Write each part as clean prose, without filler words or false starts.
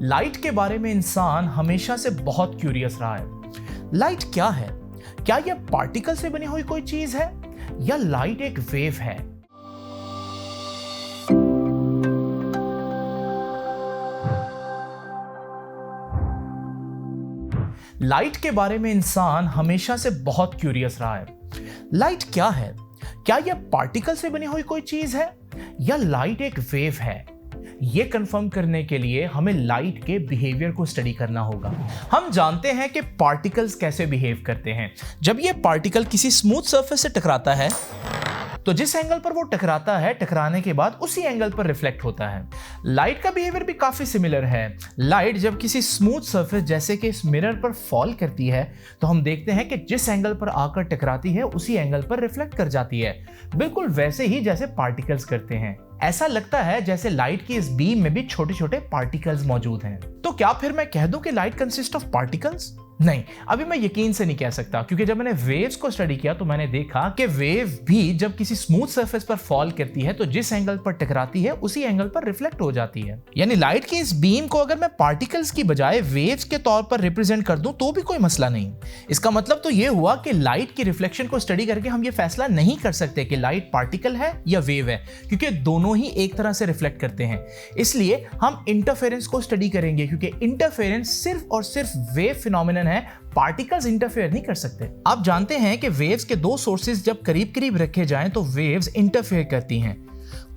Light के बारे में इंसान हमेशा से बहुत क्यूरियस रहा है। लाइट क्या है? क्या यह पार्टिकल से बनी हुई कोई चीज है या लाइट एक वेव है? लाइट के बारे में इंसान हमेशा से बहुत क्यूरियस रहा है। लाइट क्या है? क्या यह पार्टिकल से बनी हुई कोई चीज है या लाइट एक वेव है? यह कंफर्म करने के लिए हमें लाइट के बिहेवियर को स्टडी करना होगा। हम जानते हैं कि पार्टिकल्स कैसे बिहेव करते हैं। जब यह पार्टिकल किसी स्मूथ सरफेस से टकराता है तो जिस एंगल पर वो टकराता है, टकराने के बाद उसी एंगल पर रिफ्लेक्ट होता है। लाइट का बिहेवियर भी काफी सिमिलर है। लाइट जब किसी स्मूथ सरफेस जैसे कि इस मिरर पर फॉल करती है तो हम देखते हैं कि जिस एंगल पर आकर टकराती है उसी एंगल पर रिफ्लेक्ट कर जाती है, बिल्कुल वैसे ही जैसे पार्टिकल्स करते हैं। ऐसा लगता है जैसे लाइट की इस बीम में भी छोटे छोटे पार्टिकल्स मौजूद हैं। तो क्या फिर मैं कह दूं कि लाइट कंसिस्ट ऑफ पार्टिकल्स? नहीं, अभी मैं यकीन से नहीं कह सकता, क्योंकि जब मैंने वेव्स को स्टडी किया तो मैंने देखा कि वेव भी जब किसी स्मूथ सरफेस पर फॉल करती है तो जिस एंगल पर टकराती है उसी एंगल पर रिफ्लेक्ट हो जाती है। यानी लाइट की इस बीम को अगर मैं पार्टिकल्स की बजाय वेव्स के तौर पर रिप्रेजेंट कर दूं तो भी कोई मसला नहीं। इसका मतलब तो यह हुआ कि लाइट की रिफ्लेक्शन को स्टडी करके हम ये फैसला नहीं कर सकते कि लाइट पार्टिकल है या वेव है, क्योंकि दोनों ही एक तरह से रिफ्लेक्ट करते हैं। इसलिए हम इंटरफेरेंस को स्टडी करेंगे, क्योंकि इंटरफेरेंस सिर्फ और सिर्फ वेव फिनोमिनन है, पार्टिकल्स इंटरफेयर नहीं कर सकते। आप जानते हैं कि वेव्स के दो सोर्सेज जब करीब करीब रखे जाएं तो वेव्स इंटरफेयर करती हैं।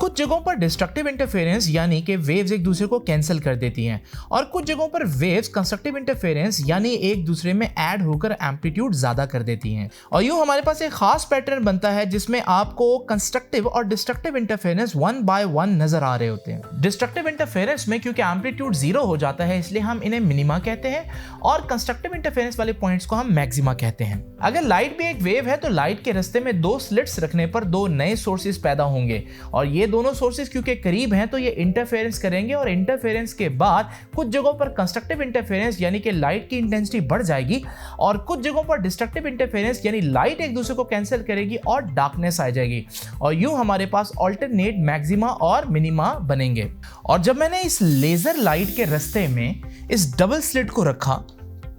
कुछ जगहों पर डिस्ट्रक्टिव इंटरफेरेंस यानी कि वेव्स एक दूसरे को कैंसिल कर देती हैं, और कुछ जगहों पर वेव्स कंस्ट्रक्टिव इंटरफेरेंस यानी एक दूसरे में ऐड होकर एम्पलीट्यूड ज्यादा कर देती हैं। और यूं हमारे पास एक खास पैटर्न बनता है जिसमें आपको कंस्ट्रक्टिव और destructive interference one by one नजर आ रहे होते हैं। डिस्ट्रक्टिव इंटरफेरेंस में क्योंकि एम्पलीट्यूड जीरो हो जाता है इसलिए हम इन्हें मिनिमा कहते हैं, और कंस्ट्रक्टिव इंटरफेरेंस वाले पॉइंट्स को हम मैक्सिमा कहते हैं। अगर लाइट भी एक वेव है तो लाइट के रास्ते में दो स्लिट्स रखने पर दो नए सोर्सेज पैदा होंगे, और ये दोनों सोर्सेज क्योंकि करीब हैं तो ये इंटरफेरेंस करेंगे, और इंटरफेरेंस के बाद कुछ जगहों पर कंस्ट्रक्टिव इंटरफेरेंस यानी कि लाइट की इंटेंसिटी बढ़ जाएगी, और कुछ जगहों पर डिस्ट्रक्टिव इंटरफेरेंस यानी लाइट एक दूसरे को कैंसिल करेगी और डार्कनेस आ जाएगी, और यूं हमारे पास अल्टरनेट मैक्सिमा और मिनिमा बनेंगे। और जब मैंने इस लेजर लाइट के रास्ते में इस डबल स्लिट को रखा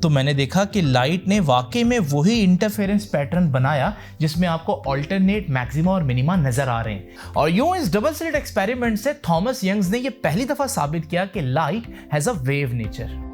तो मैंने देखा कि लाइट ने वाकई में वही इंटरफेरेंस पैटर्न बनाया जिसमें आपको अल्टरनेट मैक्सिमा और मिनिमा नजर आ रहे हैं। और यूं इस डबल स्लिट एक्सपेरिमेंट से थॉमस यंग्स ने यह पहली दफा साबित किया कि light has a wave nature.